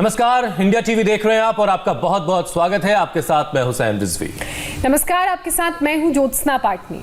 नमस्कार, India TV देख रहे हैं आप और आपका बहुत बहुत स्वागत है। आपके साथ मैं हुसैन रिजवी। नमस्कार, आपके साथ मैं हूं ज्योत्सना पाटनी।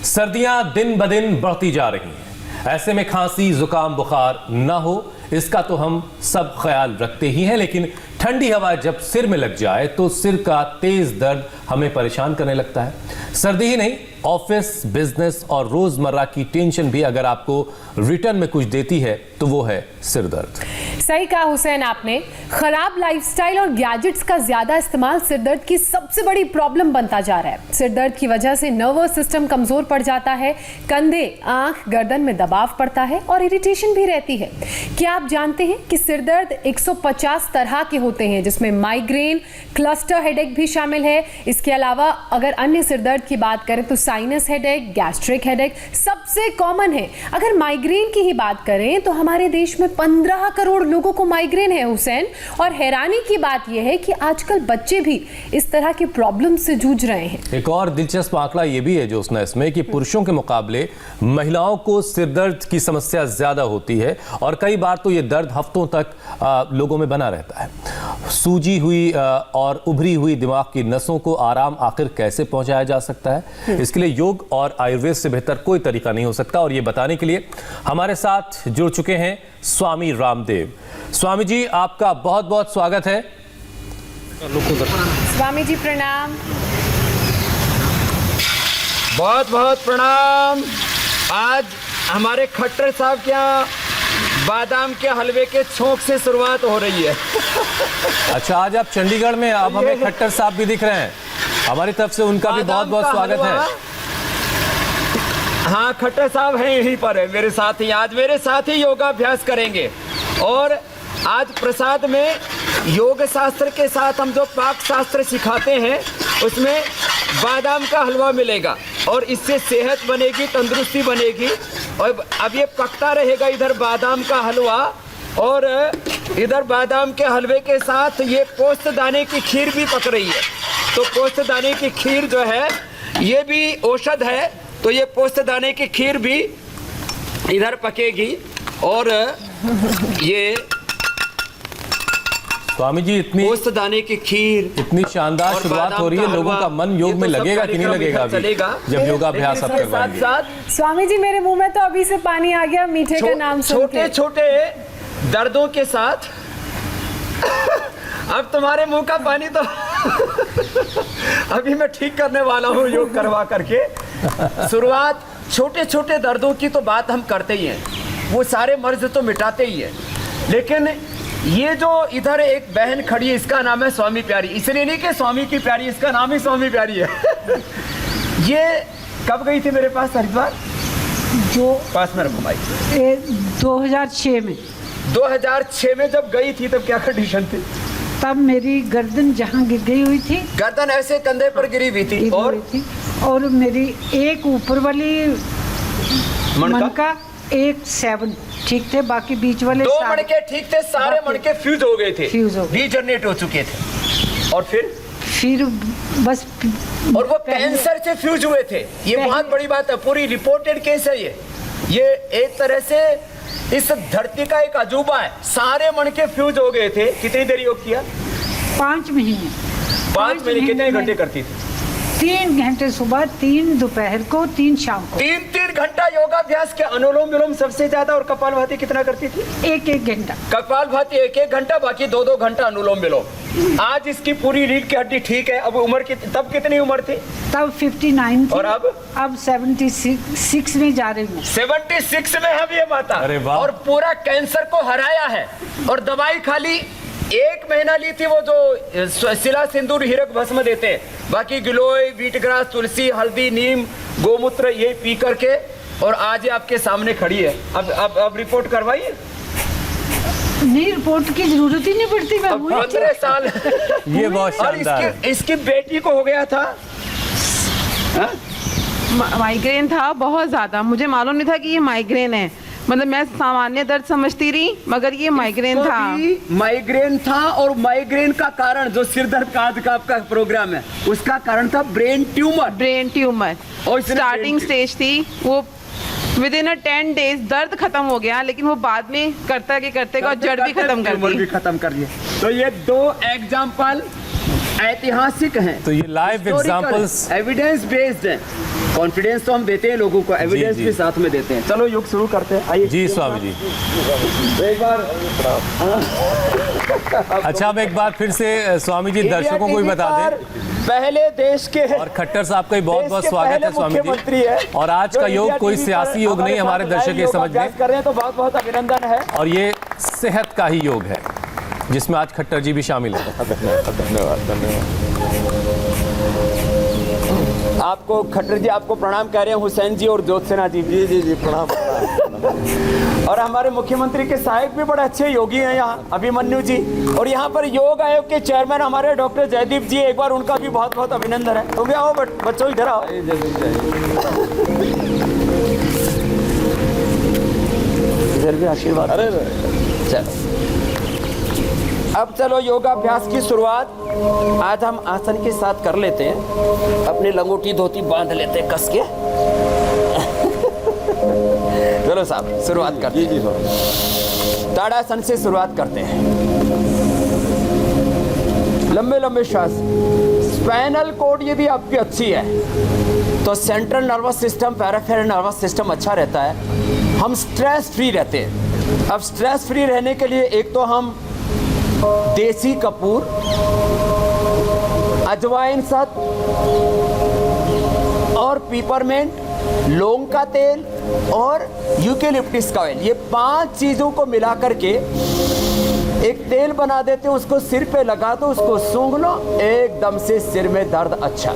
सर्दियां दिन ब दिन बढ़ती जा रही हैं। ऐसे में खांसी, जुकाम, बुखार ना हो इसका तो हम सब ख्याल रखते ही हैं, लेकिन ठंडी हवा जब सिर में लग जाए तो सिर का तेज दर्द हमें परेशान करने लगता है। सर्दी ही नहीं, ऑफिस, बिजनेस और रोजमर्रा की टेंशन भी अगर आपको रिटर्न में कुछ देती है तो वो है सिर दर्द। सही कहा हुसैन आपने। खराब लाइफस्टाइल और गैजेट्स का ज्यादा इस्तेमाल सिर दर्द की सबसे बड़ी प्रॉब्लम बनता जा रहा है। सिर दर्द की वजह से नर्वस सिस्टम कमजोर पड़ जाता है, कंधे, आंख, गर्दन में दबाव पड़ता है और इरिटेशन भी रहती है। क्या आप जानते हैं कि सिर दर्द 150 तरह के होते हैं, जिसमें माइग्रेन, क्लस्टर हेडेक भी शामिल है। इसके अलावा अगर अन्य सिर दर्द की बात करें तो साइनस हेडेक, गैस्ट्रिक हेडेक सबसे कॉमन है। अगर माइग्रेन की ही बात करें तो हमारे देश में 15 करोड़ लोगों को माइग्रेन है हुसैन, और हैरानी की बात यह है कि आजकल बच्चे भी इस तरह की प्रॉब्लम से जूझ रहे हैं। एक और दिलचस्प आंकड़ा यह भी है ज्योत्सना इसमें कि पुरुषों के मुकाबले महिलाओं को सिर दर्द की समस्या ज्यादा होती है और कई बार तो यह दर्द हफ्तों तक लोगों में बना रहता है। सूजी हुई और उभरी हुई दिमाग की नसों को आराम आखिर कैसे पहुंचाया जा सकता है, इसके लिए योग और आयुर्वेद से बेहतर कोई तरीका नहीं हो सकता। और ये बताने के लिए हमारे साथ जुड़ चुके हैं स्वामी रामदेव। स्वामी जी, आपका बहुत बहुत स्वागत है। स्वामी जी प्रणाम। बहुत बहुत प्रणाम। आज हमारे खट्टर साहब के यहाँ बादाम के हलवे के छोंक से शुरुआत हो रही है। अच्छा, आज आप चंडीगढ़ में, अब हमें खट्टर साहब भी दिख रहे हैं। हमारी तरफ से उनका भी बहुत बहुत स्वागत है। हाँ, खट्टर साहब हैं, यहीं पर है मेरे साथ ही। आज मेरे साथ ही योगाभ्यास करेंगे और आज प्रसाद में योग शास्त्र के साथ हम जो पाक शास्त्र सिखाते हैं उसमें बादाम का हलवा मिलेगा और इससे सेहत बनेगी, तंदुरुस्ती बनेगी। और अब ये पकता रहेगा इधर बादाम का हलवा, और इधर बादाम के हलवे के साथ ये पोस्त दाने की खीर भी पक रही है। तो पोस्त दाने की खीर जो है ये भी औषध है, तो ये पोस्त दाने की खीर भी इधर पकेगी। और ये स्वामी जी, इतनी पोस्त दाने की खीर, इतनी शानदार शुरुआत हो रही है, लोगों का मन योग में लगेगा कि नहीं लगेगा अभी जब योगाभ्यास आप करवाएंगे? स्वामी जी, मेरे मुंह में तो अभी से पानी आ गया मीठे का नाम सुन के। छोटे छोटे दर्दों के साथ अब तुम्हारे मुंह का पानी तो अभी मैं ठीक करने वाला हूँ योग करवा करके। शुरुआत छोटे छोटे दर्दों की तो बात हम करते ही हैं, वो सारे मर्ज तो मिटाते ही है। लेकिन ये जो इधर एक बहन खड़ी है, इसका नाम है स्वामी प्यारी। इसलिए नहीं कि स्वामी की प्यारी, इसका नाम ही स्वामी प्यारी है। ये कब गई थी मेरे पास हरिद्वार? जो पास में रखो भाई। 2006 में 2006 में जब गई थी तब क्या कंडीशन थी? तब मेरी गर्दन जहाँ गिर गई हुई थी, गर्दन ऐसे कंधे पर गिरी हुई थी और मेरी एक ऊपर वाली मणका, एक 7 ठीक थे, बाकी बीच वाले 2 मणके ठीक थे, सारे मणके फ्यूज हो गए थे, फ्यूज हो गए, डीजनरेट हो चुके थे। और फिर बस और वो कैंसर से फ्यूज हुए थे। ये बहुत बड़ी बात है, पूरी रिपोर्टेड केस है ये एक तरह से इस धरती का एक अजूबा है। सारे मणके फ्यूज हो गए थे। कितनी देर योग किया? 5 महीने। 5 महीने कितने घंटे करती थी? 3 घंटे सुबह, 3 दोपहर को, 3 शाम को। 3 घंटा योगाभ्यास के। अनुलोम विलोम सबसे ज्यादा। और कपालभाति कितना करती थी? 1 घंटा। कपालभाति 1 घंटा, बाकी 2 घंटा अनुलोम विलोम। आज इसकी पूरी रीढ़ की हड्डी ठीक है। अब उम्र तब कितनी उम्र थी? तब 59 थी। और अब 76 में जा रही हूँ। 76 में है ये माता। अरे वाह। और पूरा कैंसर को हराया है। और दवाई खाली 1 महीना ली थी, वो जो शिला सिंदूर हीरक भस्म देते हैं। बाकी गिलोय, व्हीट ग्रास, तुलसी, हल्दी, नीम, गोमूत्र ये पी करके, और आज ये आपके सामने खड़ी है। अब रिपोर्ट करवाइए। नहीं, रिपोर्ट की जरूरत ही नहीं पड़ती। मैं 15 साल ये बहुत शानदार है। इसकी बेटी को हो गया था माइग्रेन था बहुत ज्यादा। मुझे मालूम नहीं था कि ये माइग्रेन है, मतलब मैं सामान्य दर्द समझती रही, मगर ये माइग्रेन था। माइग्रेन था। और माइग्रेन का कारण, जो सिर दर्द का आज का आपका प्रोग्राम है, उसका कारण था ब्रेन ट्यूमर। ब्रेन ट्यूमर और स्टार्टिंग स्टेज थी वो। विद इन 10 days दर्द खत्म हो गया, लेकिन वो बाद में करता के करते और जड़ भी खत्म कर ट्यूमर दी। भी खत्म कर दिए। तो ये 2 एग्जाम्पल ऐतिहासिक हैं, तो ये लाइव एग्जांपल्स एविडेंस बेस्ड हैं। कॉन्फिडेंस तो हम देते हैं लोगों को, एविडेंस जी। भी साथ में देते हैं। चलो योग शुरू करते हैं, आइए। जी स्वामी जी। एक बार अच्छा, अब एक बार फिर से स्वामी जी इंडिया दर्शकों को भी टीवी बता पर दें, पहले देश के और खट्टर साहब का भी बहुत देश बहुत के स्वागत पहले है स्वामी मुख्यमंत्री जी। है। और आज जो का योग इंडिया कोई टीवी सियासी पर योग नहीं, हमारे साथ दर्शक लाइव ये समझ योगाभ्यास लें, कर रहे हैं, तो बहुत बहुत अभिनंदन है। और ये सेहत का ही योग है जिसमें आज खट्टर जी भी शामिल है। आपको खट्टर जी आपको प्रणाम कह रहे हैं, हुसैन जी और ज्योत्सना जी। जी जी जी प्रणाम। और हमारे मुख्यमंत्री के सहायक भी बड़े अच्छे योगी हैं यहाँ, अभिमन्यु जी। और यहाँ पर योग आयोग के चेयरमैन हमारे डॉक्टर जयदीप जी, एक बार उनका भी बहुत बहुत अभिनंदन है। तुम भी आओ बच्चों, इधर आओ। इधर भी आशीर्वाद। अरे चलो अब चलो योगाभ्यास की शुरुआत आज हम आसन के साथ कर लेते हैं। अपनी लंगोटी धोती बांध लेते हैं कस के। चलो साहब शुरुआत करते हैं। जी जी ताड़ासन से शुरुआत करते हैं। लंबे लंबे श्वास। स्पाइनल कॉर्ड यदि आपकी अच्छी है तो central nervous system, peripheral nervous system अच्छा रहता है। हम स्ट्रेस फ्री रहते हैं। अब स्ट्रेस फ्री रहने के लिए एक तो हम देसी कपूर, अजवाइन सत और पीपरमेंट, लौंग का तेल और यूकेलिप्टस का ऑयल, ये 5 चीजों को मिला करके एक तेल बना देते हैं। उसको सिर पे लगा दो, उसको सूंघ लो, एकदम से सिर में दर्द अच्छा।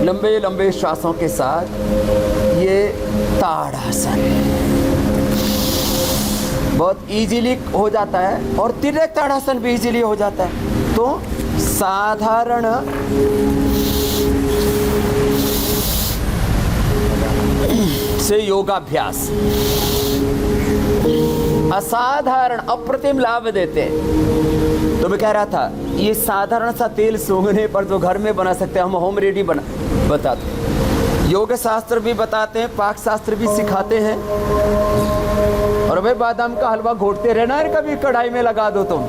लंबे लंबे श्वासों के साथ ये ताड़ासन बहुत इजीली हो जाता है, और तिर्यक ताड़ासन भी इजीली हो जाता है। तो साधारण से योगाभ्यास असाधारण अप्रतिम लाभ देते हैं। तो मैं कह रहा था ये साधारण सा तेल सूंघने पर जो घर में बना सकते हैं, हम होम रेडी बताते हैं। योग शास्त्र भी बताते हैं, पाक शास्त्र भी सिखाते हैं। और भाई बादाम का हलवा घोटते रहना है, कभी कढ़ाई में लगा दो तुम।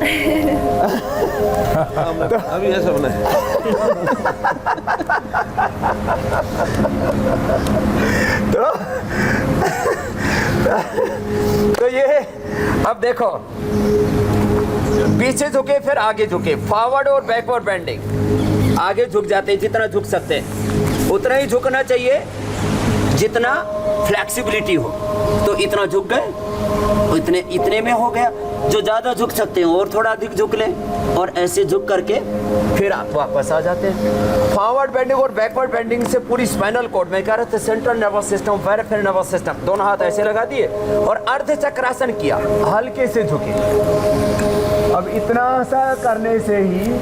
अभी ऐसा बना है। तो ये अब देखो, पीछे झुके फिर आगे झुके, फॉरवर्ड और बैकवर्ड बेंडिंग। आगे झुक जाते हैं, जितना झुक सकते हैं उतना ही झुकना चाहिए जितना फ्लेक्सिबिलिटी हो। तो इतना झुक गए, इतने में हो गया। जो ज्यादा झुक सकते हैं और थोड़ा अधिक झुक लें, और ऐसे झुक करके फिर आप वापस आ जाते हैं। फॉरवर्ड बेंडिंग और बैकवर्ड बेंडिंग से पूरी स्पाइनल कॉर्ड में कह रहे थे, central nervous system, peripheral nervous system, दोनों हाथ ऐसे लगा दिए और अर्ध चक्रासन किया, हल्के से झुके। अब इतना सा करने से ही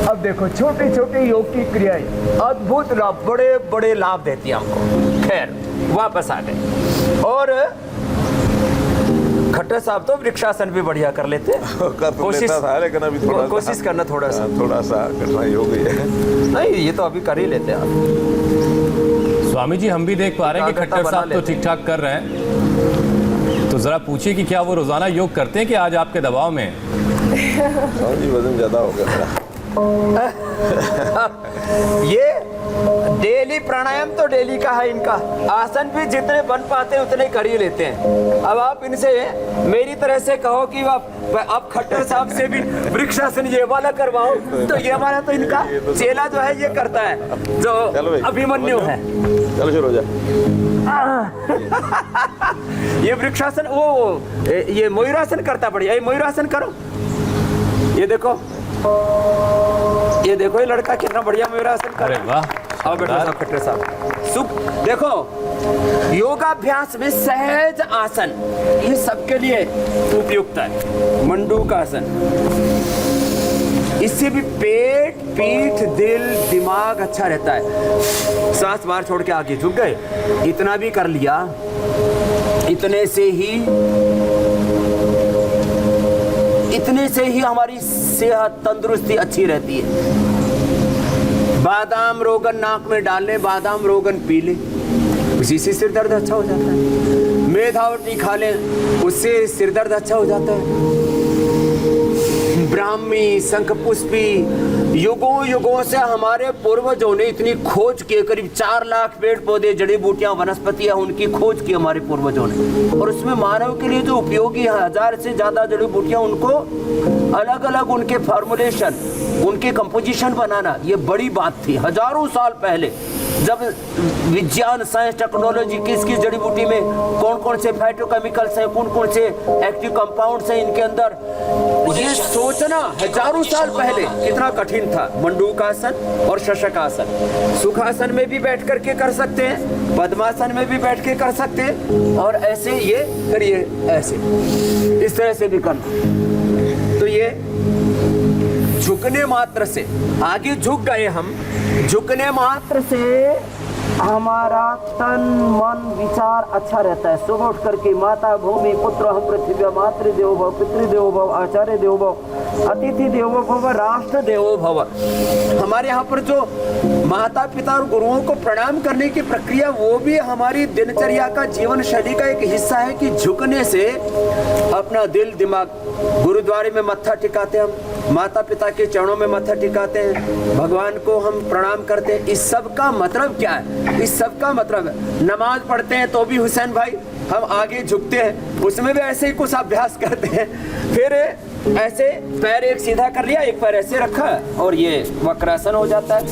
अब देखो छोटी छोटी योग की क्रियाएं अद्भुत लाभ, बड़े बड़े लाभ देती है हमको। खैर वापस आ गए। और खट्टर साहब तो वृक्षासन भी बढ़िया कर लेते हैं। कोशिश था, लेकिन अभी कोशिश करना थोड़ा सा कठिनाई हो गई है। नहीं, ये तो अभी कर ही लेते हैं आप। स्वामी जी हम भी देख पा रहे हैं कि खट्टर साहब तो ठीक ठाक कर रहे हैं, तो जरा पूछिए कि क्या वो रोजाना योग करते हैं कि आज आपके दबाव में? जी वजन ज्यादा हो गया मेरा। ये डेली प्राणायाम तो डेली का है इनका। आसन भी जितने बन पाते हैं उतने कर ही लेते हैं। अब आप इनसे मेरी तरह से कहो कि आप खट्टर साहब से भी वृक्षासन ये वाला करवाओ, तो ये वाला तो इनका चेला जो है ये करता है, जो अभिमन्यु है। चलो शुरू हो जाए। ये वृक्षासन, वो ये मयूरासन करता बढ़िया। ये मयूरासन करो, ये देखो ये देखो, ये लड़का कितना बढ़िया मयूरासन कर रहा है। अरे वाह, आओ बेटा साहब, खट्टर साहब सुख। देखो योगाभ्यास में सहज आसन ये सबके लिए उपयुक्त है। मंडूक आसन, इससे भी पेट, पीठ, दिल, दिमाग अच्छा रहता है। सांस बाहर छोड़ के आगे झुक गए, इतना भी कर लिया, इतने से ही हमारी सेहत, तंदुरुस्ती अच्छी रहती है। बादाम रोगन नाक में डाल ले, बादाम रोगन पी ले, उसी से सिर दर्द अच्छा हो जाता है। मेधावटी खा ले, उससे सिर दर्द अच्छा हो जाता है। ब्राह्मी, शंखपुष्पी, युगों युगों से हमारे पूर्वजों ने इतनी खोज की, करीब 4 लाख पेड़ पौधे, जड़ी बूटियां, वनस्पतियां, उनकी खोज की हमारे पूर्वजों ने। और उसमें मानव के लिए जो उपयोगी 1000 से ज्यादा जड़ी बूटियां, उनको अलग अलग उनके फॉर्मुलेशन, उनके कंपोजिशन बनाना, ये बड़ी बात थी हजारों साल पहले, जब विज्ञान, साइंस, टेक्नोलॉजी किस जड़ी बूटी में कौन कौन से फाइटोकेमिकल्स हैं, कौन कौन से एक्टिव कंपाउंड्स हैं इनके अंदर, ये सोचना हजारों साल पहले कितना कठिन था। मंडूकासन और शशकासन, सुखासन में भी बैठ करके कर सकते हैं, पद्मासन में भी बैठ के कर सकते हैं, और ऐसे ये करिए, ऐसे इस तरह से भी करना। तो ये झुकने मात्र से, आगे झुक गए हम, झुकने मात्र से हमारा तन मन विचार अच्छा रहता है। सुबह उठ करके माता भूमि पुत्र हम पृथ्वी, मातृ देवो भव, पितृदेवो भव, आचार्य देवो भव, अतिथि देवो भव, राष्ट्र देवो भव। हमारे यहाँ पर जो माता पिता और गुरुओं को प्रणाम करने की प्रक्रिया, वो भी हमारी दिनचर्या का, जीवन शैली का एक हिस्सा है कि झुकने से अपना दिल दिमाग, गुरुद्वारे में मत्था टिकाते हम, माता पिता के चरणों में मत्था टिकाते हैं, भगवान को हम प्रणाम करते हैं। इस सब का मतलब क्या है? इस सब का मतलब है, नमाज पढ़ते हैं तो भी हुसैन भाई हम आगे झुकते हैं, उसमें भी ऐसे ही कुछ अभ्यास करते हैं। फिर ऐसे पैर एक सीधा कर लिया, एक पैर ऐसे रखा और ये वक्रासन हो जाता है।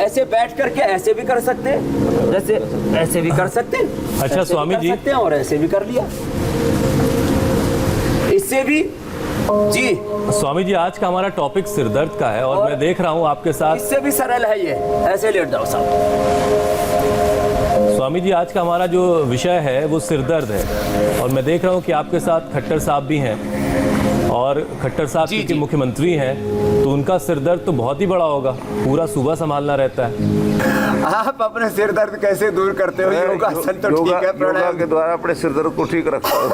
ऐसे बैठ करके ऐसे भी कर सकते हैं, जैसे ऐसे भी कर सकते हैं। अच्छा स्वामी जी, सकते हैं और ऐसे भी कर लिया, इससे भी जी। स्वामी जी, आज का हमारा टॉपिक सिरदर्द का है और मैं देख रहा हूँ आपके साथ, इससे भी सरल है ये, ऐसे लेट जाओ साहब। स्वामी जी, आज का हमारा जो विषय है वो सिरदर्द है और मैं देख रहा हूँ कि आपके साथ खट्टर साहब भी हैं और खट्टर साहब के मुख्यमंत्री हैं, तो उनका सिरदर्द तो बहुत ही बड़ा होगा, पूरा सुबह संभालना रहता है। आप अपने सिर दर्द कैसे दूर करते हो? योगासन तो ठीक है, प्राणायाम के द्वारा अपने सिर दर्द को ठीक रखता हूं।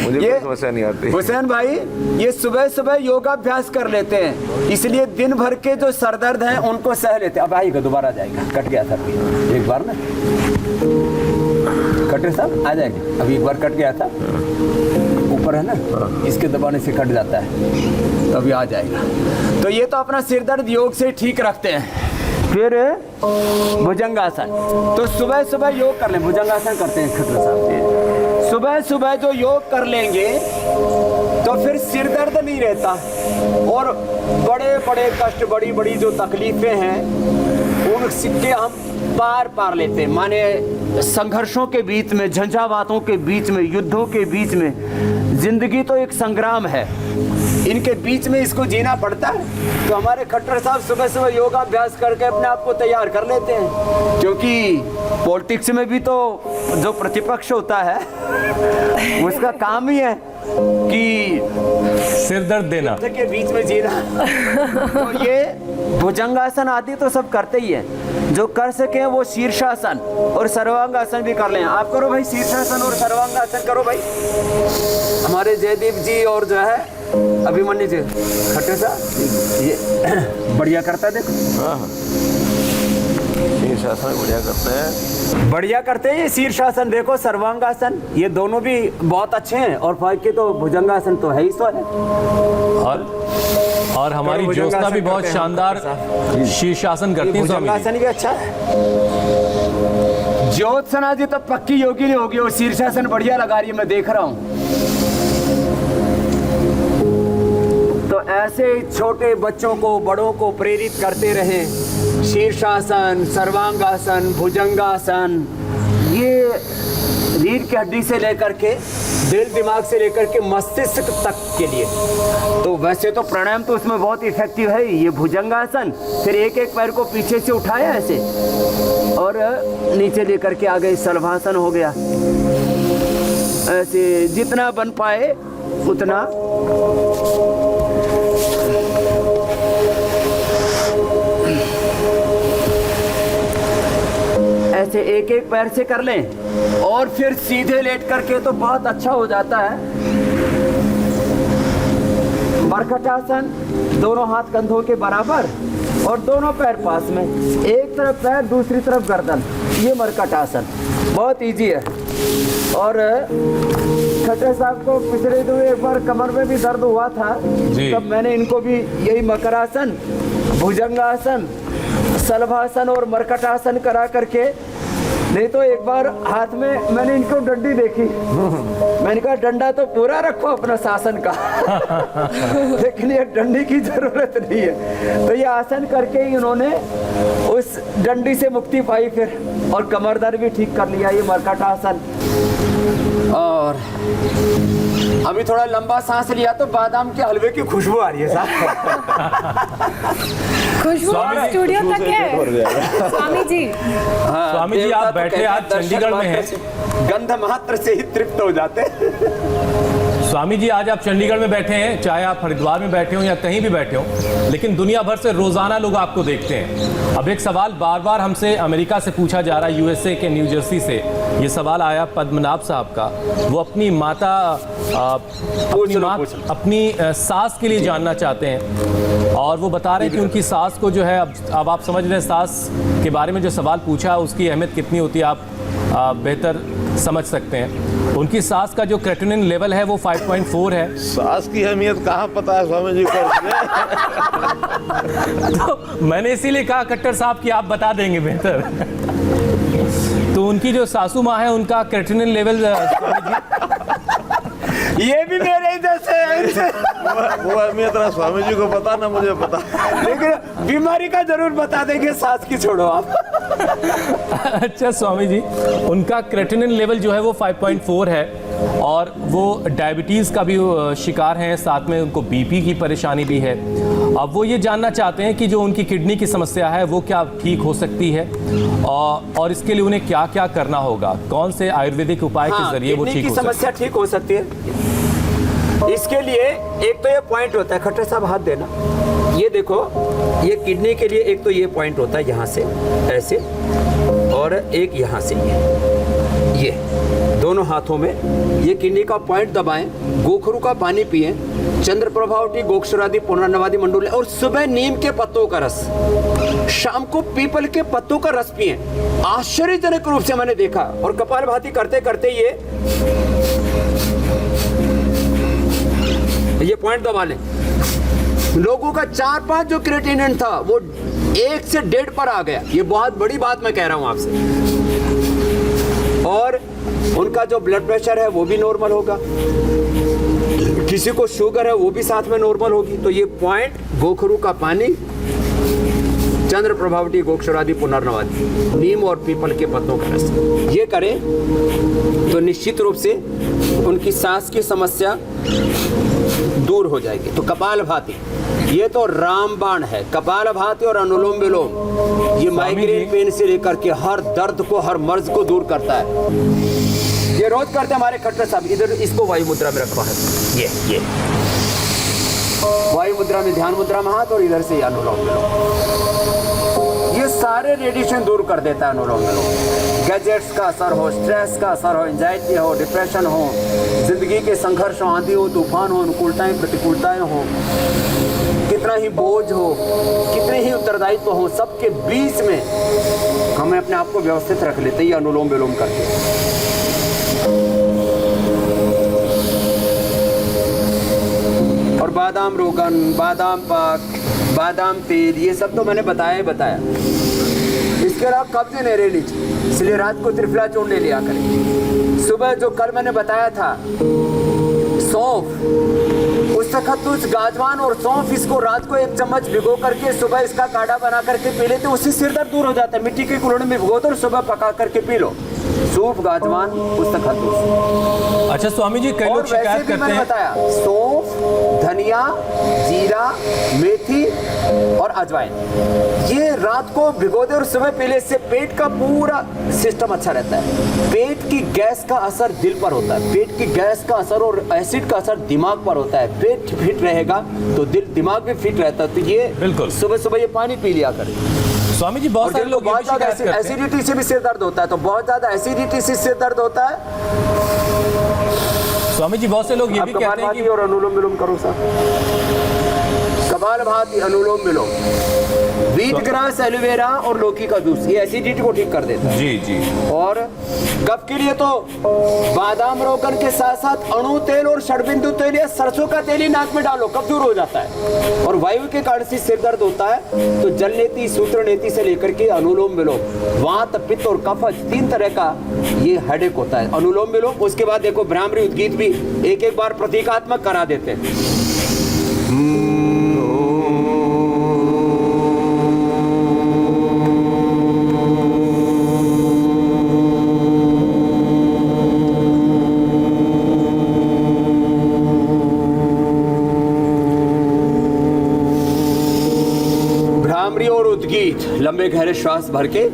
मुझे कोई समस्या नहीं आती। हुसैन भाई, ये सुबह सुबह योगाभ्यास कर लेते हैं, इसलिए दिन भर के जो सर दर्द हैं उनको सह लेते हैं। अब आएगा, दोबारा आ जाएगा, कट गया था एक बार ना, कटे साहब आ जाएंगे, अभी एक बार कट गया था, ऊपर है ना, इसके दबाने से कट जाता है, तो अभी आ जाएगा। तो ये तो अपना सिर दर्द योग से ठीक रखते हैं। फिर भुजंगासन, तो सुबह सुबह योग कर लें, भुजंगासन करते हैं खट्टर साहब, सुबह सुबह जो योग कर लेंगे तो फिर सिर दर्द नहीं रहता, और बड़े बड़े कष्ट, बड़ी बड़ी जो तकलीफें हैं उनसे हम पार लेते हैं। माने संघर्षों के बीच में, झंझावातों के बीच में, युद्धों के बीच में, जिंदगी तो एक संग्राम है, इनके बीच में इसको जीना पड़ता है। तो हमारे खट्टर साहब सुबह सुबह योगाभ्यास करके अपने आप को तैयार कर लेते हैं, क्योंकि पॉलिटिक्स में भी तो जो प्रतिपक्ष होता है उसका काम ही है कि सिर दर्द देना के बीच में जीना। तो ये भुजंगासन आदि तो सब करते ही है, जो कर सके वो शीर्षासन और सर्वांगासन भी कर लें। आप करो भाई, शीर्षासन और सर्वांगासन करो भाई। हमारे जयदीप जी और जो है अभिमन्यु जी खट्टर साहब, ये बढ़िया करता है, देखो शीर्षासन बढ़िया करते हैं, बढ़िया करते हैं ये शीर्षासन, देखो सर्वांगासन, ये दोनों भी बहुत अच्छे हैं, और बाकी तो भुजंगासन तो है ही सो है। और हमारी ज्योत्सना भी बहुत शानदार शीर्षासन करती है। भुजंगासन भी अच्छा है। ज्योत्सना जी तो पक्की योगी नहीं होगी, और शीर्षासन बढ़िया लगा रही है, मैं देख रहा हूँ। तो ऐसे छोटे बच्चों को, बड़ों को प्रेरित करते रहे, शीर्षासन, सर्वांगासन, भुजंगासन, ये रीढ़ की हड्डी से लेकर के दिल दिमाग से लेकर के मस्तिष्क तक के लिए। तो वैसे तो प्राणायाम तो उसमें बहुत इफेक्टिव है। ये भुजंगासन, फिर एक एक पैर को पीछे से उठाया ऐसे और नीचे लेकर के आ गए, शलभासन हो गया। ऐसे जितना बन पाए उतना। ऐसे एक एक पैर से कर लें और फिर सीधे लेट करके तो बहुत अच्छा हो जाता है। मरकटासन, दोनों हाथ कंधों के बराबर और दोनों पैर पास में, एक तरफ पैर दूसरी तरफ गर्दन, ये मरकटासन बहुत इजी है। और खट्टर साहब को पिछले दिनों एक बार कमर में भी दर्द हुआ था, तब मैंने इनको भी यही मकरासन, भुजंगासन, सलभासन और मरकटासन करा करके, नहीं तो एक बार हाथ में मैंने इनको डंडी देखी, मैंने कहा डंडा तो पूरा रखो अपना शासन का लेकिन ये डंडी की जरूरत नहीं है। तो ये आसन करके ही उन्होंने उस डंडी से मुक्ति पाई फिर, और कमर दर्द भी ठीक कर लिया, ये मरकटासन। और अभी थोड़ा लंबा सांस लिया तो बादाम के हलवे की खुशबू आ रही है साहब। खुशबू स्टूडियो तक है स्वामी जी। स्वामी जी आप बैठे आज चंडीगढ़ में हैं, गंध मात्र से ही तृप्त हो जाते हैं। स्वामी जी आज आप चंडीगढ़ में बैठे हैं, चाहे आप हरिद्वार में बैठे हो या कहीं भी बैठे हो, लेकिन दुनिया भर से रोजाना लोग आपको देखते हैं। अब एक सवाल बार बार हमसे अमेरिका से पूछा जा रहा है, यूएसए के न्यू जर्सी से ये सवाल आया पद्मनाभ साहब का। वो अपनी माता अपनी सास के लिए जानना चाहते हैं, और वो बता रहे हैं कि उनकी सास को जो है, अब आप समझ रहे हैं सास के बारे में जो सवाल पूछा उसकी अहमियत कितनी होती है, आप बेहतर समझ सकते हैं। उनकी सास का जो क्रेटिनिन लेवल है वो 5.4 है। सास की अहमियत कहाँ पता है स्वामी जी को? तो मैंने इसीलिए कहा खट्टर साहब कि आप बता देंगे बेहतर। तो उनकी जो सासू माँ है उनका क्रेटिनिन लेवल ये भी मेरे ही जैसे है। वो अहमियत ना स्वामी जी को पता ना मुझे पता, लेकिन बीमारी का जरूर बता देंगे, सास की छोड़ो आप। अच्छा स्वामी जी, उनका क्रेटिनिन लेवल जो है वो 5.4 है, और वो डायबिटीज़ का भी शिकार हैं, साथ में उनको बीपी की परेशानी भी है। अब वो ये जानना चाहते हैं कि जो उनकी किडनी की समस्या है वो क्या ठीक हो सकती है, और इसके लिए उन्हें क्या क्या करना होगा, कौन से आयुर्वेदिक उपाय के जरिए वो ठीक हो सकती है। समस्या ठीक हो सकती है। इसके लिए एक तो ये पॉइंट होता है, खट्टर साहब हाथ देना, ये देखो, ये किडनी के लिए एक तो ये पॉइंट होता है यहाँ से ऐसे, और एक यहाँ से ये दोनों हाथों में ये किडनी का पॉइंट दबाएं, गोखरू का पानी पिएं, चंद्र प्रभावटी, गोक्षरादि, पुनर्नवादि मंडूल, और सुबह नीम के पत्तों का रस, शाम को पीपल के पत्तों का रस पिएं। आश्चर्यजनक रूप से मैंने देखा, और कपालभाति करते करते ये पॉइंट दबा लें। लोगों का 4-5 जो क्रिएटिनिन था वो 1 से 1.5 पर आ गया। ये बहुत बड़ी बात मैं कह रहा हूं आपसे। और उनका जो ब्लड प्रेशर है वो भी नॉर्मल होगा, किसी को शुगर है वो भी साथ में नॉर्मल होगी। तो ये पॉइंट, गोखरू का पानी, चंद्र प्रभावटी, गोक्षरादि, पुनर्नवादि, नीम और पीपल के पत्तों का रस, ये करें तो निश्चित रूप से उनकी सांस की समस्या दूर हो जाएगी। तो कपालभाति, ये तो रामबाण है। कपालभाति और अनुलोम विलोम ये माइग्रेन पेन से लेकर के हर दर्द को, हर मर्ज को दूर करता है। ये रोज करते हमारे खट्टर साहब। इधर इसको वायु मुद्रा में रखवा है, ये वायु मुद्रा में, ध्यान मुद्रा में हाथ, और इधर से अनुलोम विलोम। ये सारे रेडिएशन दूर कर देता है अनुलोम विलोम। गैजेट्स का असर हो, स्ट्रेस का असर हो, एंजाइटी हो, डिप्रेशन हो, जिंदगी के संघर्ष हो, आंधी हो, तूफान हो, अनुकूलताएं प्रतिकूलताएं हो, कितना ही बोझ हो, कितने ही उत्तरदायित्व हो, सबके बीच में हमें अपने आप को व्यवस्थित रख लेते हैं अनुलोम विलोम करके। और बादाम रोगन, बादाम पाक, बादाम तेल, ये सब तो मैंने बताया ही बताया। इसके अलावा कब्ज नहीं रह लीजिए, इसलिए रात को त्रिफला चूर्ण ले लिया करें। सुबह जो कल मैंने बताया था, सौंफ, उस्तखतुस, गाजवान और सौंफ, इसको रात को 1 चम्मच भिगो करके सुबह इसका काढ़ा बना करके पी लेते, उससे सिर दर्द दूर हो जाता है। मिट्टी के कुल्हड़ में भिगो दो और सुबह पका करके पी लो। सौंफ, गाजवान, उस्तखतुस। अच्छा स्वामी जी, कई लोग शिकायत करते हैं, बताया सौंफ, धनिया, जीरा, मेथी और अजवाइन, ये रात को भिगो दे और सुबह पी ले। इससे पेट का पूरा सिस्टम अच्छा रहता है। पेट की गैस का असर दिल पर होता है, पेट की गैस का असर और एसिड का असर दिमाग पर होता है। पेट फिट रहेगा तो दिल दिमाग भी फिट रहता है। तो ये बिल्कुल सुबह सुबह ये पानी पी लिया करें। स्वामी जी, बहुत सारे लोग बहुत ज्यादा एसिडिटी से भी सिर दर्द होता है, तो बहुत ज्यादा एसिडिटी से सिर दर्द होता है। स्वामी जी बहुत से लोग ये भी कहते हैं कपालभाति कि और अनुलोम विलोम करो साहब। कपालभाति अनुलोम विलोम, वीट ग्रास, एलोवेरा और लौकी का जूस, ये एसिडिटी को ठीक कर देता है। जी जी। और कफ के लिए तो बादाम रोगन के साथ साथ अणु तेल और षडबिंदु तेल या सरसों का तेल ही नाक में डालो, कफ दूर हो जाता है। और वायु के कारण से सिर दर्द होता है तो जल नीति, सूत्र नीति से लेकर के अनुलोम विलोम, वात, पित्त और कफ, 3 तरह का ये हेडेक होता है। अनुलोम विलोम, उसके बाद देखो भ्रामरी उद्गीत भी एक एक बार प्रतीकात्मक करा देते हैं। भ्रामरी और उद्गीत, लंबे गहरे श्वास भर के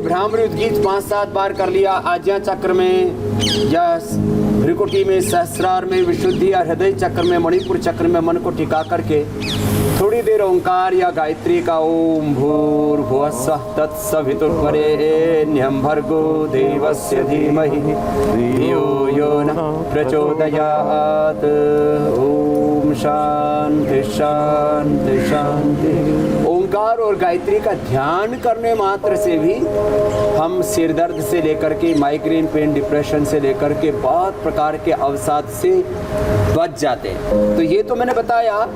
भ्रामरी उद्गीत 5-7 बार कर लिया। आज्ञा चक्र में या भ्रिकुटी में, सहस्रार में, विशुद्धि या हृदय चक्र में, मणिपुर चक्र में मन को टिका करके थोड़ी देर ओंकार या गायत्री का ओम भूर्भुवस्सुः तत्सवितुर्वरेण्यं भर्गो देवस्य धीमहि धियो यो नः प्रचोदयात्। ओम शांति शांति शांति। ओंकार और गायत्री का ध्यान करने मात्र से भी हम सिर दर्द से लेकर के माइग्रेन पेन, डिप्रेशन से लेकर के बहुत प्रकार के अवसाद से बच जाते हैं। तो ये तो मैंने बताया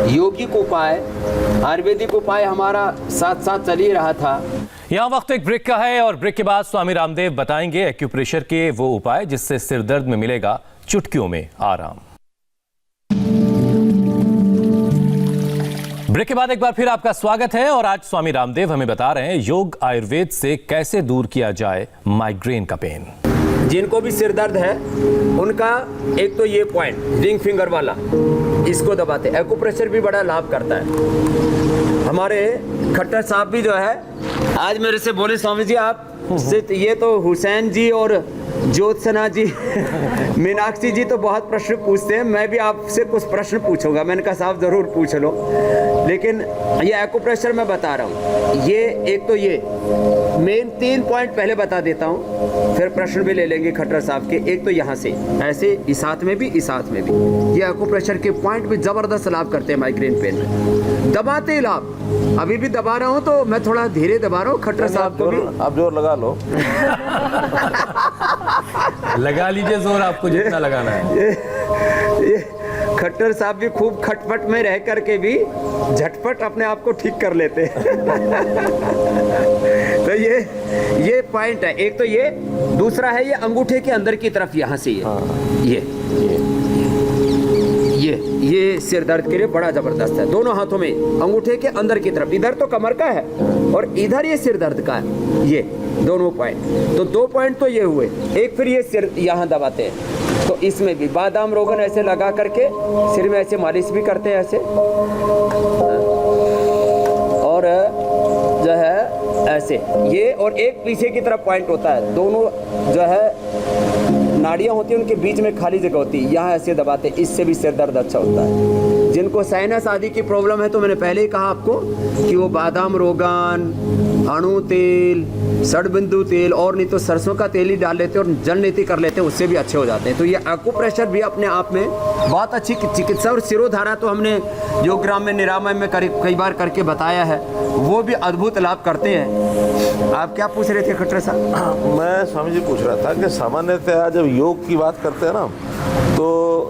योगिक उपाय, आयुर्वेदिक उपाय हमारा साथ साथ चल ही रहा था। यहाँ वक्त एक ब्रेक का है और ब्रेक के बाद स्वामी रामदेव बताएंगे एक्यूप्रेशर के वो उपाय जिससे सिर दर्द में मिलेगा चुटकियों में आराम। ब्रेक के बाद एक बार फिर आपका स्वागत है और आज स्वामी रामदेव हमें बता रहे हैं योग आयुर्वेद से कैसे दूर किया जाए माइग्रेन का पेन। जिनको भी सिर दर्द है उनका एक तो ये पॉइंट रिंग फिंगर वाला, इसको दबाते। एक्यूप्रेशर भी बड़ा लाभ करता है। हमारे खट्टर साहब भी जो है आज मेरे से बोले स्वामी जी आप से ये तो हुसैन जी और ज्योत्सना जी मीनाक्षी जी तो बहुत प्रश्न पूछते हैं, मैं भी आपसे कुछ प्रश्न पूछूंगा। मैंने कहा साहब जरूर पूछ लो, लेकिन ये एक्यूप्रेशर मैं बता रहा हूँ। ये एक तो ये मेन 3 पॉइंट पहले बता देता हूँ, फिर प्रश्न भी ले लेंगे खट्टर साहब के। एक तो यहाँ से ऐसे, इस हाथ में भी, इस हाथ में भी, ये एक्यूप्रेशर के पॉइंट भी जबरदस्त लाभ करते हैं माइग्रेन पेन में। दबाते ही लाभ। अभी भी दबा रहा हूँ तो मैं थोड़ा धीरे दबा रहा हूँ, खट्टर साहब को भी आप जोर लगा लो। लगा लीजिए जोर, आपको जितना लगाना है। ये खट्टर साहब भी खूब खटपट में रह करके भी झटपट अपने आप को ठीक कर लेते हैं। तो ये पॉइंट है। एक तो ये, दूसरा है ये अंगूठे के अंदर की तरफ, यहाँ से ये सिर दर्द के लिए बड़ा जबरदस्त है। दोनों हाथों में अंगूठे के अंदर की तरफ, इधर तो कमर का है और इधर ये सिर दर्द का है। ये दोनों पॉइंट, तो 2 पॉइंट तो ये हुए। एक फिर ये सिर यहाँ दबाते हैं, तो इसमें भी बादाम रोगन ऐसे लगा करके सिर में ऐसे मालिश भी करते हैं ऐसे, और जो है ऐसे ये, और एक पीछे की तरफ पॉइंट होता है। दोनों जो है नाड़ियाँ होती हैं, उनके बीच में खाली जगह होती है, यहाँ ऐसे दबाते, इससे भी सिर दर्द अच्छा होता है। जिनको साइनस आदि की प्रॉब्लम है तो मैंने पहले ही कहा आपको कि वो बादाम रोगन, अणु तेल, षडबिंदु तेल और नहीं तो सरसों का तेल ही डाल लेते और जल नीति कर लेते, उससे भी अच्छे हो जाते हैं। तो ये एक्यूप्रेशर भी अपने आप में बहुत अच्छी चिकित्सा। और सिरोधारा तो हमने योगग्राम में, निरामय में कई बार करके बताया है, वो भी अद्भुत लाभ करते हैं। आप क्या पूछ रहे थे खट्टर साहब? मैं स्वामी जी पूछ रहा था कि सामान्यतः जब योग की बात करते हैं ना, तो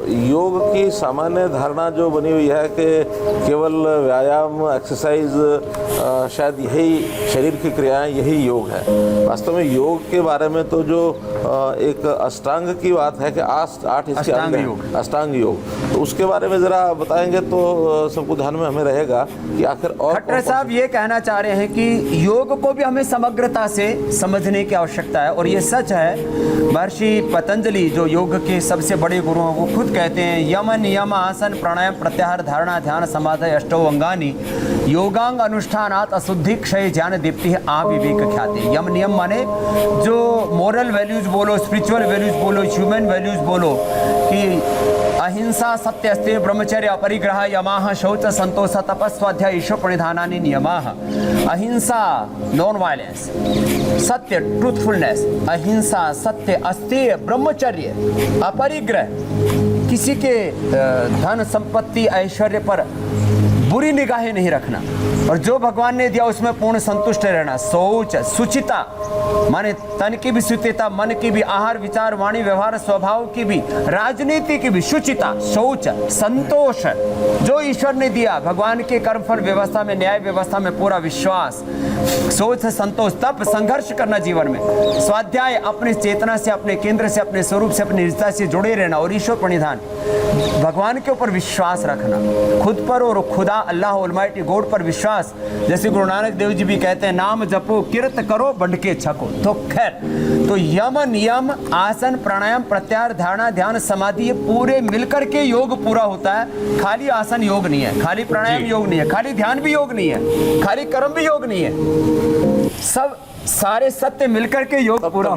योग की सामान्य धारणा जो बनी हुई है कि केवल व्यायाम, एक्सरसाइज, शायद यही शरीर की क्रियाएं, यही योग है। वास्तव में योग के बारे में तो जो एक अष्टांग की बात है कि 8 इसके अंग हैं, अष्टांग योग, तो उसके बारे में जरा बताएंगे तो सबको ध्यान में हमें रहेगा कि आखिर। और खट्टर साहब ये कहना चाह रहे हैं कि योग को भी हमें समग्रता से समझने की आवश्यकता है, और ये सच है। महर्षि पतंजलि जो योग के सबसे बड़े गुरु हैं, वो खुद कहते हैं यम, नियम, आसन, प्राणायाम, प्रत्याहार प्रत्याहार धारणा ध्यान समाधि अष्टौ अंगानि योगांग अनुष्ठानात् अशुद्धि क्षय ज्ञान दीप्ति आविवेक ख्याति। यम नियम माने जो मोरल वैल्यूज बोलो, स्पिरिचुअल वैल्यूज बोलो, ह्यूमन वैल्यूज बोलो कि अहिंसा सत्य अस्तेय ब्रह्मचर्य अपरिग्रह यमाः शौच संतोष तपस्वाध्याय ईश्वर प्रणिधानानि नियमाः। अहिंसा नॉन वायलेंस, सत्य ट्रूथफुलनेस, अहिंसा सत्य अस्तेय ब्रह्मचर्य अपरिग्रह, किसी के धन संपत्ति ऐश्वर्य पर बुरी निगाहें नहीं रखना और जो भगवान ने दिया उसमें पूर्ण संतुष्ट रहना। शौच शुचिता माने तन की भी शुचिता, मन की भी, आहार विचार वाणी व्यवहार स्वभाव की भी, राजनीति की भी शुचिता। शौच संतोष, जो ईश्वर ने दिया भगवान के कर्मफल व्यवस्था में, न्याय व्यवस्था में पूरा विश्वास। शौच संतोष, तप संघर्ष करना जीवन में। स्वाध्याय अपने चेतना से, अपने केंद्र से, अपने स्वरूप से, अपनी निजता से जुड़े रहना। और ईश्वर प्रणिधान, भगवान के ऊपर विश्वास रखना, खुद पर और खुदा अल्लाह ऑलमाइटी गॉड पर विश्वास। जैसे गुरु नानक देव जी भी कहते हैं, नाम जपो किरत करो बंड के छको। तो खैर, तो यम नियम आसन प्राणायाम प्रत्याहार धारणा ध्यान समाधि ये पूरे मिलकर के योग पूरा होता है। खाली आसन योग नहीं है, खाली प्राणायाम योग नहीं है, खाली ध्यान भी योग नहीं है, खाली कर्म भी योग नहीं है, सब सारे सत्य मिलकर के योग पूरा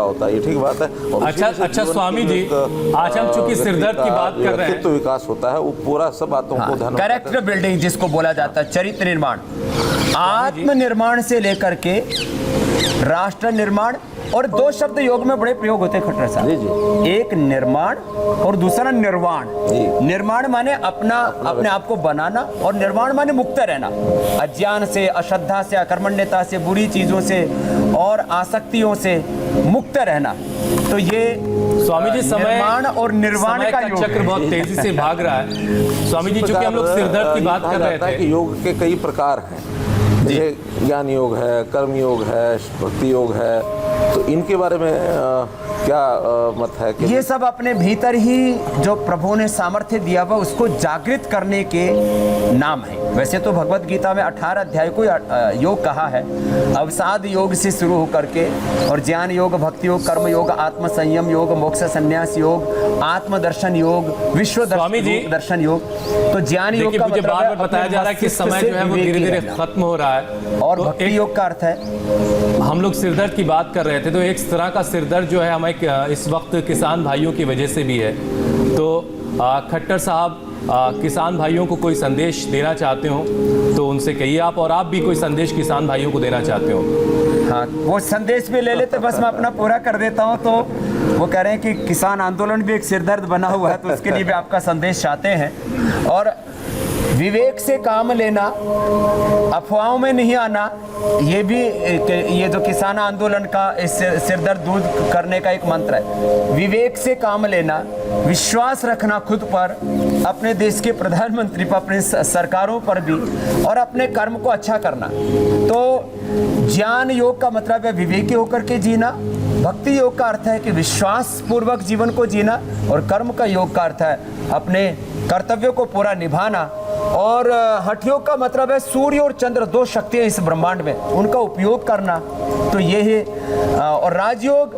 होता है। ये ठीक बात है। अच्छा स्वामी जी, आज हम चूंकि सिरदर्द की बात कर रहे हैं, तो विकास होता है, वो पूरा सब बातों को ध्यान, कैरेक्टर बिल्डिंग जिसको बोला जाता है, चरित्र निर्माण, आत्म निर्माण से लेकर के राष्ट्र निर्माण। और दो शब्द योग में बड़े प्रयोग होते हैं खट्टर साहब, एक निर्माण और दूसरा निर्वाण। निर्माण माने अपने आप को बनाना और निर्वाण माने मुक्त रहना, अज्ञान से, अश्रद्धा से, अकर्मण्यता से, बुरी चीजों से और आसक्तियों से मुक्त रहना। तो ये स्वामी जी निर्माण और निर्वाण का चक्र बहुत तेजी से भाग रहा है। स्वामी जी, चूंकि हम लोग सिरदर्द की बात कर रहे थे कि योग के कई प्रकार हैं, जैसे ज्ञान योग है, कर्म योग है, भक्ति योग है, तो इनके बारे में क्या मत है कि ये सब अपने भीतर ही जो प्रभु ने सामर्थ्य दिया हुआ उसको जागृत करने के नाम है। वैसे तो भगवत गीता में 18 अध्याय को योग कहा है, अवसाद योग से शुरू होकर के, और ज्ञान योग, भक्ति योग, कर्म योग, आत्म संयम योग, मोक्ष संन्यास योग, आत्मदर्शन योग, विश्व दर्शन योग। तो ज्ञान योग का मतलब बार बताया जा रहा है कि समय जो है वो धीरे धीरे खत्म हो रहा है। और भक्ति योग का अर्थ है, हम लोग सिरदर्द की बात कर रहे थे, तो एक तरह का सिरदर्द जो है हमें इस वक्त किसान भाइयों की वजह से भी है। तो खट्टर साहब, किसान भाइयों को कोई संदेश देना चाहते हो तो उनसे कहिए आप, और आप भी कोई संदेश किसान भाइयों को देना चाहते हो। हाँ, वो संदेश भी ले लेते, बस मैं अपना पूरा कर देता हूँ। तो वो कह रहे हैं कि किसान आंदोलन भी एक सिरदर्द बना हुआ है, तो उसके लिए भी आपका संदेश चाहते हैं। और विवेक से काम लेना, अफवाहों में नहीं आना, ये भी ये जो किसान आंदोलन का सिरदर्द दूर करने का एक मंत्र है। विवेक से काम लेना, विश्वास रखना खुद पर, अपने देश के प्रधानमंत्री पर, अपने सरकारों पर भी, और अपने कर्म को अच्छा करना। तो ज्ञान योग का मतलब है विवेकी होकर के जीना, भक्ति योग का अर्थ है कि विश्वास पूर्वक जीवन को जीना, और कर्म का योग का अर्थ है अपने कर्तव्यों को पूरा निभाना। और हठ योग का मतलब है सूर्य और चंद्र, दो शक्तियां इस ब्रह्मांड में, उनका उपयोग करना। तो ये है। और राजयोग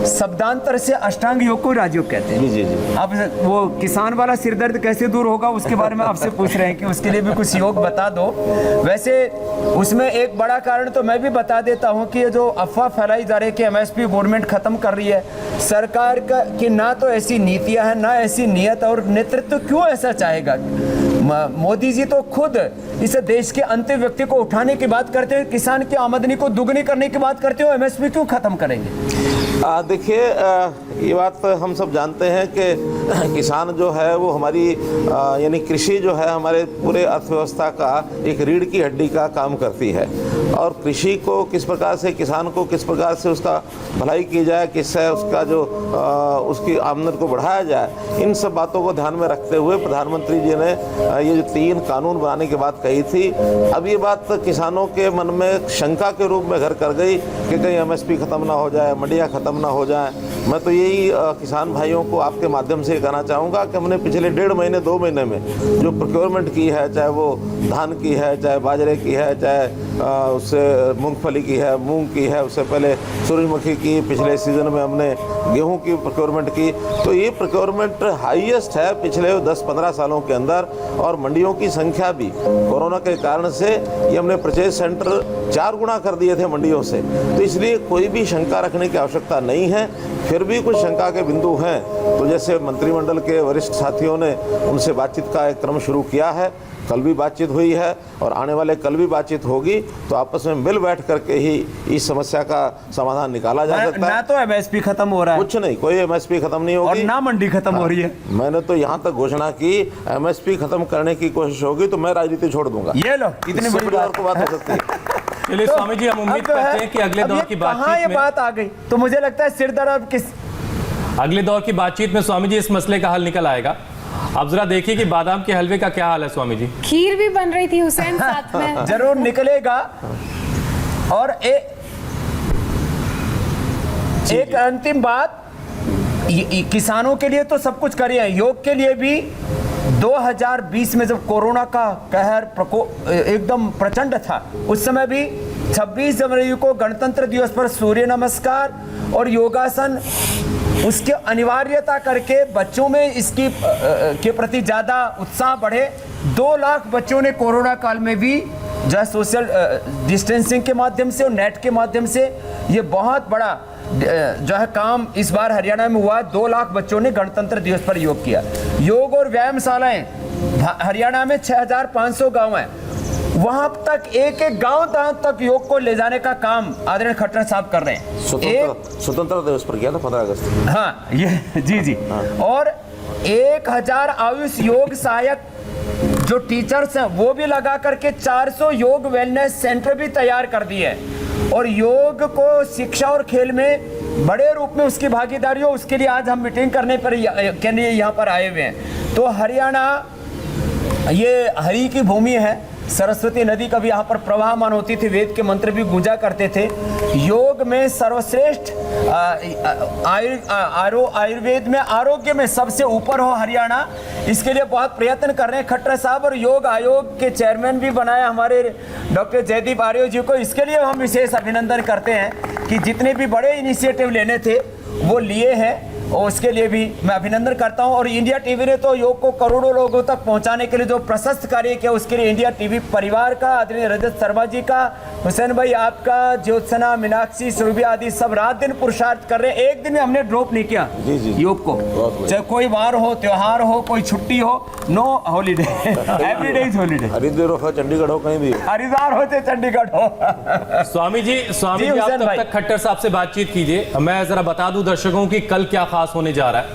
शब्दांतर से अष्टांग योग को राजयोग कहते हैं। जी। अब वो किसान वाला सिरदर्द कैसे दूर होगा उसके बारे में आपसे पूछ रहे हैं कि उसके लिए भी कुछ योग बता दो। वैसे उसमें एक बड़ा कारण तो मैं भी बता देता हूँ कि ये जो अफवाह फैलाई जा रही है कि MSP गवर्नमेंट खत्म कर रही है, सरकार का कि ना तो ऐसी नीतियां हैं, ना ऐसी नियत, और नेतृत्व क्यों ऐसा चाहेगा। मोदी जी तो खुद इस देश के अंतिम व्यक्ति को उठाने की बात करते हैं, किसान की आमदनी को दुगनी करने की बात करते हो, MSP क्यों खत्म करेंगे। देखिए, ये बात हम सब जानते हैं कि किसान जो है वो हमारी यानी कृषि जो है हमारे पूरे अर्थव्यवस्था का एक रीढ़ की हड्डी का काम करती है। और कृषि को किस प्रकार से, किसान को किस प्रकार से उसका भलाई की जाए, किससे उसका जो उसकी आमदनी को बढ़ाया जाए, इन सब बातों को ध्यान में रखते हुए प्रधानमंत्री जी ने ये जो 3 कानून बनाने की बात कही थी। अब ये बात किसानों के मन में शंका के रूप में घर कर गई कि कहीं MSP खत्म ना हो जाए, मंडियाँ खत्म ना हो जाए। मैं तो यही किसान भाइयों को आपके माध्यम से कहना चाहूँगा कि हमने पिछले 1.5 महीने 2 महीने में जो प्रोक्योरमेंट की है, चाहे वो धान की है, चाहे बाजरे की है, चाहे उससे मूंगफली की है, मूंग की है, उससे पहले सूरजमुखी की, पिछले सीज़न में हमने गेहूं की प्रोक्योरमेंट की। तो ये प्रोक्योरमेंट हाईएस्ट है पिछले 10-15 सालों के अंदर। और मंडियों की संख्या भी कोरोना के कारण से ये हमने परचेज सेंटर 4 गुना कर दिए थे मंडियों से। तो इसलिए कोई भी शंका रखने की आवश्यकता नहीं है। फिर भी कुछ शंका के बिंदु हैं तो जैसे मंत्रिमंडल के वरिष्ठ साथियों ने उनसे बातचीत का एक क्रम शुरू किया है, कल भी बातचीत हुई है और आने वाले कल भी बातचीत होगी। तो आपस में मिल बैठ करके ही इस समस्या का समाधान निकाला जा सकता है। ना तो एमएसपी खत्म हो रहा है, कुछ नहीं, कोई एमएसपी खत्म नहीं और होगी ना मंडी खत्म हो रही है। मैंने तो यहाँ तक घोषणा की एमएसपी खत्म करने की कोशिश होगी तो मैं राजनीति छोड़ दूंगा। ये लो, इतनी इससे बड़ी बड़ी और कोई बात हो सकती है। चलिए स्वामी जी, हम उम्मीद अब करते हैं कि अगले दौर की कहाँ ये बातचीत में बात आ गई। तो मुझे लगता है सिर दर्द अब किस अगले दौर की बातचीत में स्वामी जी इस मसले का हल निकल आएगा। अब जरा देखिए कि बादाम के हलवे का क्या हाल है स्वामी जी। खीर भी बन रही थी हुसैन साथ में। जरूर निकलेगा। और एक अंतिम बात, किसानों के लिए तो सब कुछ करिए, योग के लिए भी 2020 में जब कोरोना का कहर एकदम प्रचंड था, उस समय भी 26 जनवरी को गणतंत्र दिवस पर सूर्य नमस्कार और योगासन उसकी अनिवार्यता करके बच्चों में इसकी के प्रति ज़्यादा उत्साह बढ़े। 2 लाख बच्चों ने कोरोना काल में भी जो है सोशल डिस्टेंसिंग के माध्यम से और नेट के माध्यम से ये बहुत बड़ा जो है काम इस बार हरियाणा में हुआ। 2 लाख बच्चों ने गणतंत्र दिवस पर योग किया। योग और व्यायामशालाएं हरियाणा में 6500 गांव हैं, वहां तक एक एक गांव तक योग को ले जाने का काम आदरणीय खट्टर साहब कर रहे हैं। स्वतंत्रता दिवस पर किया था 15 अगस्त। हाँ, ये जी। और 1000 आयुष योग सहायक जो टीचर्स हैं वो भी लगा करके 400 योग वेलनेस सेंटर भी तैयार कर दिए। और योग को शिक्षा और खेल में बड़े रूप में उसकी भागीदारी हो, उसके लिए आज हम मीटिंग करने पर के लिए यहाँ पर आए हुए हैं। तो हरियाणा ये हरि की भूमि है, सरस्वती नदी का भी यहाँ पर प्रवाहमान होती थी, वेद के मंत्र भी गूंजा करते थे। योग में सर्वश्रेष्ठ आयुर्वेद में आरोग्य में सबसे ऊपर हो हरियाणा, इसके लिए बहुत प्रयत्न कर रहे हैं खट्टर साहब। और योग आयोग के चेयरमैन भी बनाए हमारे डॉक्टर जयदीप आर्य जी को, इसके लिए हम विशेष अभिनंदन करते हैं कि जितने भी बड़े इनिशिएटिव लेने थे वो लिए हैं, और उसके लिए भी मैं अभिनंदन करता हूं। और इंडिया टीवी ने तो योग को करोड़ों लोगों तक पहुंचाने के लिए जो प्रशस्त कार्य किया, उसके लिए इंडिया टीवी परिवार का, आदरणीय रजत शर्मा जी का, हुसैन भाई आपका, ज्योत्सना, मीनाक्षी, सुरभि आदि सब रात दिन पुरुषार्थ कर रहे हैं। एक दिन में हमने ड्रॉप नहीं किया योग को, चाहे कोई वार हो, त्योहार हो, कोई छुट्टी हो, no holiday, everyday is holiday. Haridwar हो, चंडीगढ़ हो, कहीं भी हरिद्वार हो चाहे चंडीगढ़ हो। स्वामी जी आप हुसैन तब भाई। तक खट्टर साहब से बातचीत कीजिए। मैं जरा बता दूं दर्शकों की कल क्या खास होने जा रहा है।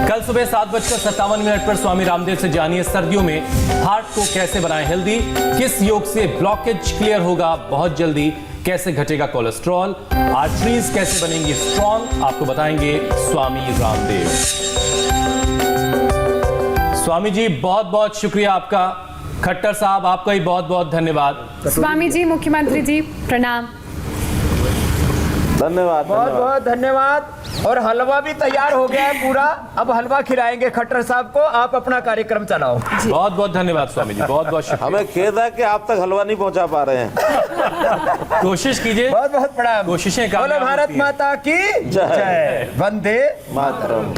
कल सुबह 7:57 पर स्वामी रामदेव से जानिए सर्दियों में हार्ट को कैसे बनाएं हेल्दी, किस योग से ब्लॉकेज क्लियर होगा बहुत जल्दी, कैसे घटेगा कोलेस्ट्रॉल, आर्टरीज कैसे बनेंगी स्ट्रॉन्ग, आपको बताएंगे स्वामी रामदेव। स्वामी जी बहुत बहुत शुक्रिया आपका। खट्टर साहब आपका ही बहुत बहुत धन्यवाद। स्वामी जी, मुख्यमंत्री जी प्रणाम। धन्यवाद, बहुत बहुत धन्यवाद। और हलवा भी तैयार हो गया है पूरा, अब हलवा खिलाएंगे खट्टर साहब को। आप अपना कार्यक्रम चलाओ। बहुत बहुत धन्यवाद स्वामी जी, बहुत बहुत शुक्रिया। हमें खेद है कि आप तक हलवा नहीं पहुंचा पा रहे हैं। कोशिश कीजिए, बहुत बहुत प्रणाम। कोशिशें बोलो कामयाब भारत होती हैं। माता की जय। वंदे मातरम।